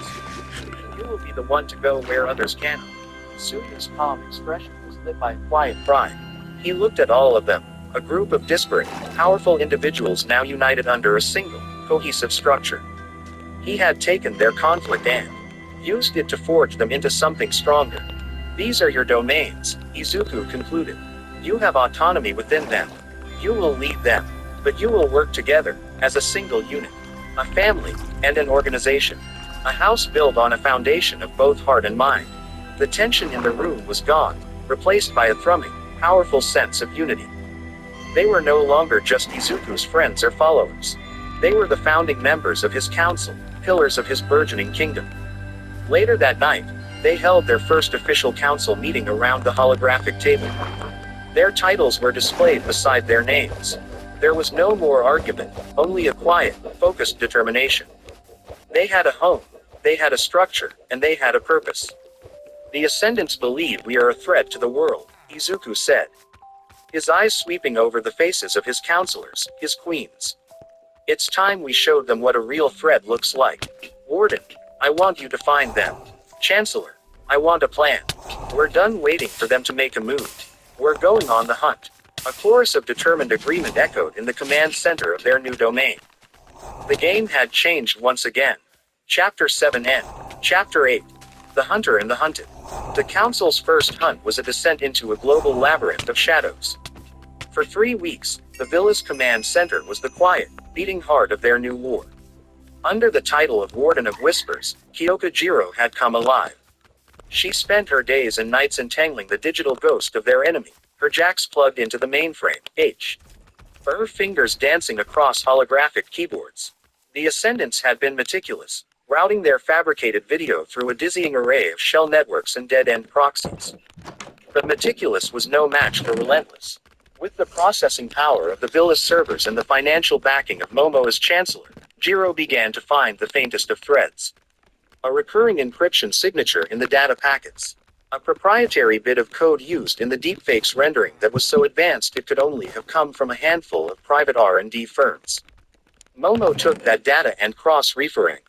You will be the one to go where others cannot. Suyu's calm expression was lit by quiet pride. He looked at all of them, a group of disparate, powerful individuals now united under a single, cohesive structure. He had taken their conflict and used it to forge them into something stronger. These are your domains, Izuku concluded. You have autonomy within them. You will lead them, but you will work together, as a single unit. A family, and an organization. A house built on a foundation of both heart and mind. The tension in the room was gone, replaced by a thrumming, powerful sense of unity. They were no longer just Izuku's friends or followers. They were the founding members of his council, pillars of his burgeoning kingdom. Later that night, they held their first official council meeting around the holographic table. Their titles were displayed beside their names. There was no more argument, only a quiet, focused determination. They had a home, they had a structure, and they had a purpose. The Ascendants believe we are a threat to the world, Izuku said. His eyes sweeping over the faces of his counselors, his queens. It's time we showed them what a real threat looks like. Warden, I want you to find them. Chancellor, I want a plan. We're done waiting for them to make a move. We're going on the hunt. A chorus of determined agreement echoed in the command center of their new domain. The game had changed once again. Chapter 7 End. Chapter 8. The Hunter and the Hunted. The Council's first hunt was a descent into a global labyrinth of shadows. For 3 weeks, the villa's command center was the quiet, beating heart of their new war. Under the title of Warden of Whispers, Kyoka Jiro had come alive. She spent her days and nights entangling the digital ghost of their enemy, her jacks plugged into the mainframe, her fingers dancing across holographic keyboards. The Ascendants had been meticulous, routing their fabricated video through a dizzying array of shell networks and dead-end proxies. But meticulous was no match for relentless. With the processing power of the villa's servers and the financial backing of Momo as Chancellor, Jiro began to find the faintest of threads. A recurring encryption signature in the data packets. A proprietary bit of code used in the deepfakes rendering that was so advanced it could only have come from a handful of private R&D firms. Momo took that data and cross-referenced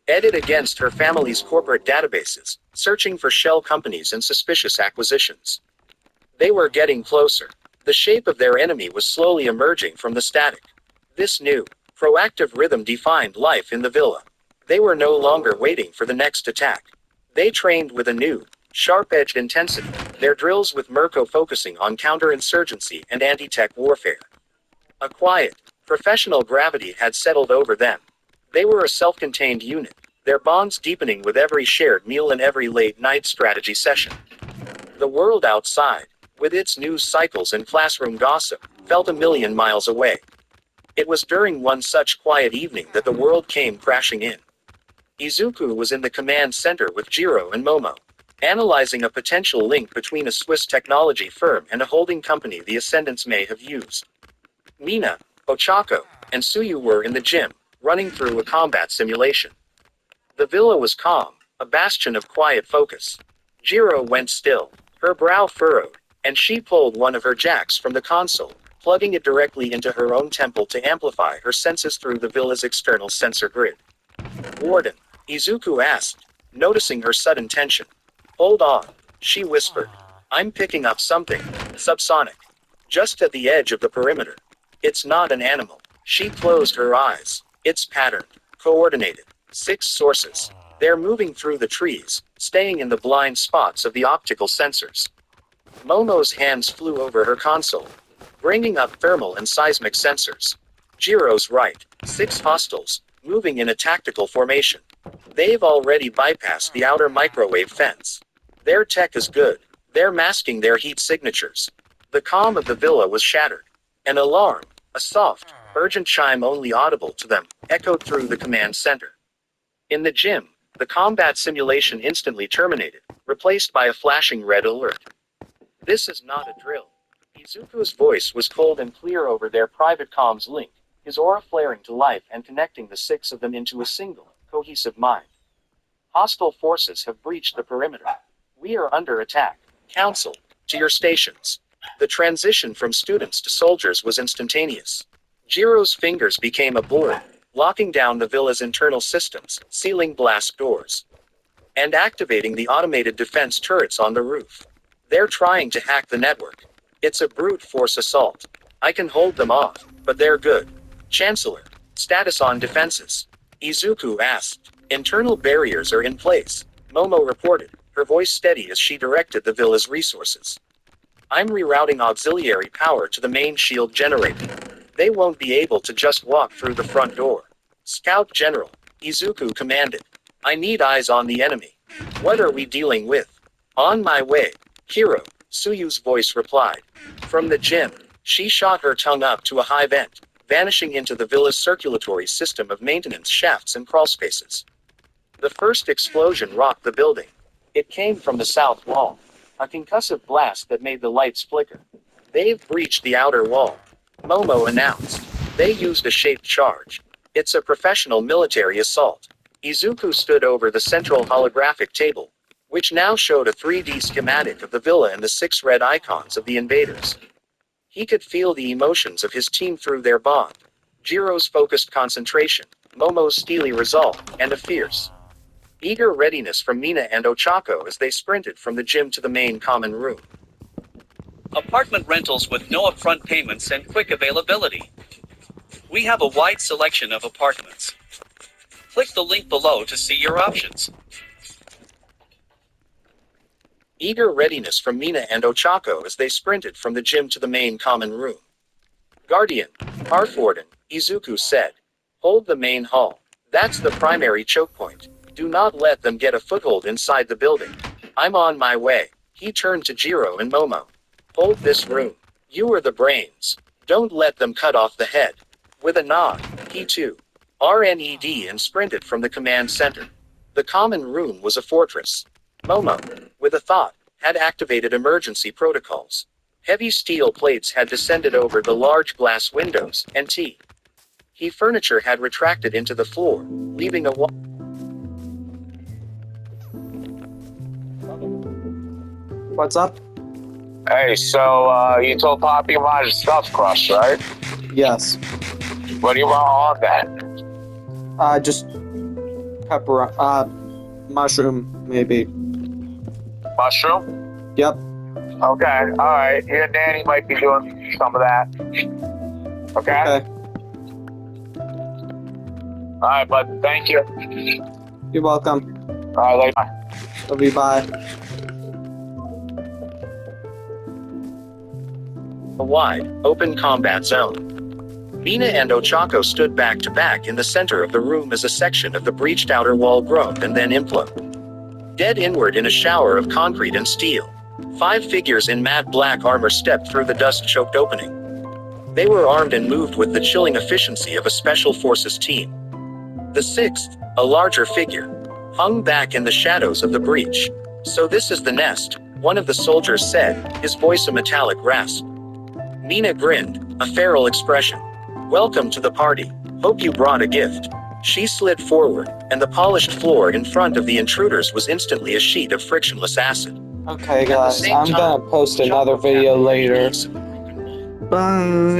it against her family's corporate databases, searching for shell companies and suspicious acquisitions. They were getting closer. The shape of their enemy was slowly emerging from the static. This new, proactive rhythm defined life in the villa. They were no longer waiting for the next attack. They trained with a new, sharp-edged intensity, their drills with Mirko focusing on counterinsurgency and anti-tech warfare. A quiet, professional gravity had settled over them. They were a self-contained unit, their bonds deepening with every shared meal and every late-night strategy session. The world outside, with its news cycles and classroom gossip, felt a million miles away. It was during one such quiet evening that the world came crashing in. Izuku was in the command center with Jiro and Momo, analyzing a potential link between a Swiss technology firm and a holding company the Ascendants may have used. Mina, Ochako, and Suyu were in the gym, running through a combat simulation. The villa was calm, a bastion of quiet focus. Jiro went still, her brow furrowed, and she pulled one of her jacks from the console, plugging it directly into her own temple to amplify her senses through the villa's external sensor grid. "Warden," Izuku asked, noticing her sudden tension. "Hold on," she whispered. "I'm picking up something subsonic. Just at the edge of the perimeter. It's not an animal." She closed her eyes. "It's patterned, coordinated. 6 sources. They're moving through the trees, staying in the blind spots of the optical sensors." Momo's hands flew over her console, bringing up thermal and seismic sensors. Jiro's right. 6 hostiles, moving in a tactical formation. They've already bypassed the outer microwave fence. Their tech is good. They're masking their heat signatures. The calm of the villa was shattered. An alarm, a soft, urgent chime only audible to them, echoed through the command center. In the gym, the combat simulation instantly terminated, replaced by a flashing red alert. "This is not a drill." Izuku's voice was cold and clear over their private comms link, his aura flaring to life and connecting the 6 of them into a single, cohesive mind. "Hostile forces have breached the perimeter. We are under attack. Council, to your stations." The transition from students to soldiers was instantaneous. Jiro's fingers became a blur, locking down the villa's internal systems, sealing blast doors, and activating the automated defense turrets on the roof. "They're trying to hack the network. It's a brute force assault. I can hold them off, but they're good." "Chancellor, status on defenses?" Izuku asked. "Internal barriers are in place," Momo reported, her voice steady as she directed the villa's resources. "I'm rerouting auxiliary power to the main shield generator. They won't be able to just walk through the front door." "Scout General," Izuku commanded. "I need eyes on the enemy. What are we dealing with?" "On my way, Hiro," Suyu's voice replied. From the gym, she shot her tongue up to a high vent, vanishing into the villa's circulatory system of maintenance shafts and crawlspaces. The first explosion rocked the building. It came from the south wall, a concussive blast that made the lights flicker. "They've breached the outer wall," Momo announced. "They used a shaped charge. It's a professional military assault." Izuku stood over the central holographic table, which now showed a 3D schematic of the villa and the 6 red icons of the invaders. He could feel the emotions of his team through their bond. Jiro's focused concentration, Momo's steely resolve, and a fierce, eager readiness from Mina and Ochako as they sprinted from the gym to the main common room. Apartment rentals with no upfront payments and quick availability. We have a wide selection of apartments. Click the link below to see your options. Eager readiness from Mina and Ochako as they sprinted from the gym to the main common room. "Guardian, Hearthwarden," Izuku said. "Hold the main hall. That's the primary choke point. Do not let them get a foothold inside the building. I'm on my way." He turned to Jiro and Momo. "Hold this room. You are the brains. Don't let them cut off the head." With a nod, he too RNED and sprinted from the command center. The common room was a fortress. Momo, with a thought, had activated emergency protocols. Heavy steel plates had descended over the large glass windows, and He furniture had retracted into the floor, leaving a wall. What's up? Hey, so, you told Poppy about his stuffed crust, right? Yes. What do you want on that? Just pepper, mushroom, maybe. Mushroom? Yep. Okay, alright. You and Danny might be doing some of that. Okay? Okay. Alright, bud. Thank you. You're welcome. Alright, later. Love you, bye. A wide, open combat zone. Mina and Ochako stood back to back in the center of the room as a section of the breached outer wall groaned and then imploded. Dead inward in a shower of concrete and steel. 5 figures in matte black armor stepped through the dust-choked opening. They were armed and moved with the chilling efficiency of a special forces team. The sixth, a larger figure, hung back in the shadows of the breach. "So this is the nest," one of the soldiers said, his voice a metallic rasp. Mina grinned, a feral expression. "Welcome to the party. Hope you brought a gift." She slid forward, and the polished floor in front of the intruders was instantly a sheet of frictionless acid. Okay, At the guys, same I'm gonna time, post another Choco video Cat later. piece of broken mold. Bye.